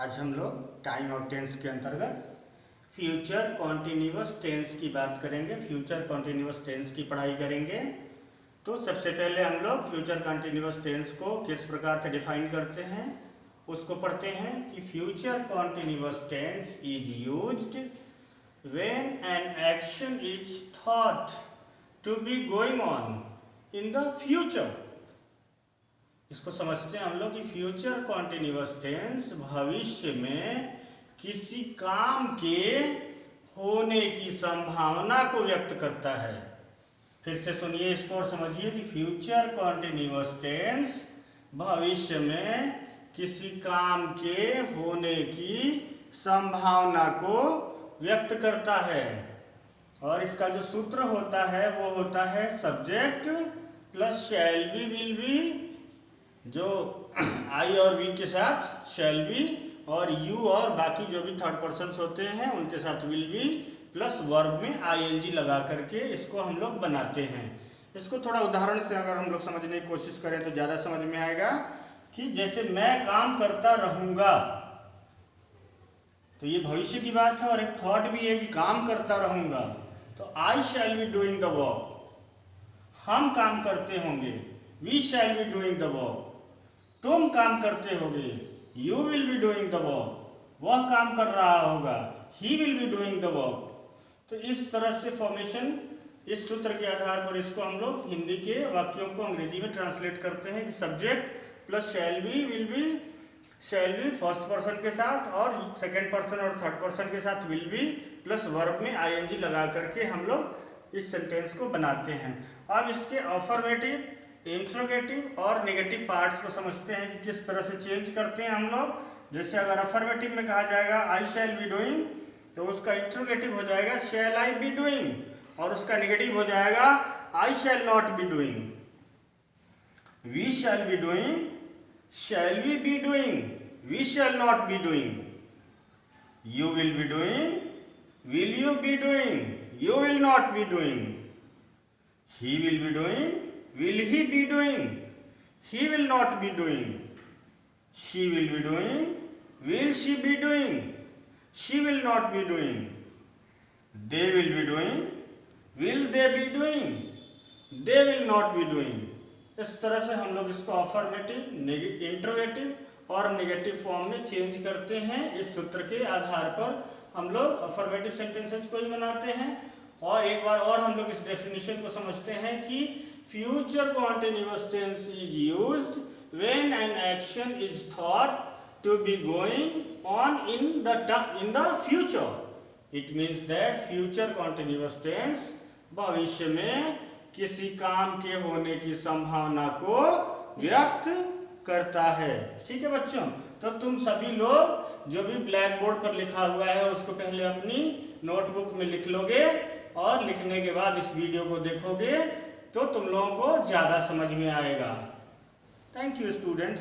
आज हम लोग टाइम और टेंस के अंतर्गत फ्यूचर कॉन्टिन्यूअस टेंस की बात करेंगे। फ्यूचर कॉन्टिन्यूअस टेंस की पढ़ाई करेंगे। तो सबसे पहले हम लोग फ्यूचर कॉन्टिन्यूअस टेंस को किस प्रकार से डिफाइन करते हैं उसको पढ़ते हैं कि future continuous tense is used when an action is thought to be going on in the future. इसको समझते हैं हम लोग कि फ्यूचर कॉन्टिन्यूअस टेंस भविष्य में किसी काम के होने की संभावना को व्यक्त करता है। फिर से सुनिए इसको और समझिए कि फ्यूचर कॉन्टिन्यूअस टेंस भविष्य में किसी काम के होने की संभावना को व्यक्त करता है। और इसका जो सूत्र होता है वो होता है subject plus shall be will be, जो आई और वी के साथ शैल बी और यू और बाकी जो भी थर्ड पर्सन होते हैं उनके साथ विल बी प्लस वर्ब में आईएनजी लगा करके इसको हम लोग बनाते हैं। इसको थोड़ा उदाहरण से अगर हम लोग समझने की कोशिश करें तो ज़्यादा समझ में आएगा कि जैसे मैं काम करता रहूँगा, तो ये भविष्य की बात है और एक थॉट भी है कि काम करता रहूँगा, तो I shall be doing the work, हम काम करते होंगे, we shall be doing the work, तुम काम करते होगे, you will be doing the work, वह काम कर रहा होगा, he will be doing the work. तो इस तरह से फॉर्मेशन, इस सूत्र के आधार पर इसको हम लोग हिंदी के वाक्यों को अंग्रेजी में ट्रांसलेट करते हैं कि subject plus shall be will be, shall be first person के साथ और सेकेंड पर्सन और थर्ड पर्सन के साथ विल बी प्लस वर्ब में आईएनजी लगा करके हम लोग इस सेंटेंस को बनाते हैं। अब इसके अफर्मेटिव, इंट्रोगेटिव और नेगेटिव पार्ट्स को समझते हैं कि किस तरह से चेंज करते हैं हम लोग। जैसे अगर अफर्मेटिव में कहा जाएगा आई शैल बी डूइंग, तो उसका इंट्रोगेटिव हो जाएगा शैल आई बी डूइंग, और उसका नेगेटिव हो जाएगा I shall not be doing. We shall be doing, shall we be doing, we shall not be doing. You will be doing, will you be doing, you will not be doing. He will be doing, will he be doing, he will not be doing। she will be doing, will she be doing, she will not be doing। they will be doing, will they be doing, they will not be doing। इस तरह से हम लोग इसको affirmative, interrogative और negative form में change करते हैं। इस सूत्र के आधार पर हम लोग अफर्मेटिव सेंटेंसेस को ही बनाते हैं। और एक बार और हम लोग इस डेफिनेशन को समझते हैं कि future continuous tense is used when an action is thought to be going on in the future। It means that future continuous tense भविष्य में किसी काम के होने की संभावना को व्यक्त करता है। ठीक है बच्चों, तो तुम सभी लोग जो भी ब्लैक बोर्ड पर लिखा हुआ है उसको पहले अपनी नोटबुक में लिख लोगे और लिखने के बाद इस वीडियो को देखोगे तो तुम लोगों को ज़्यादा समझ में आएगा। Thank you students.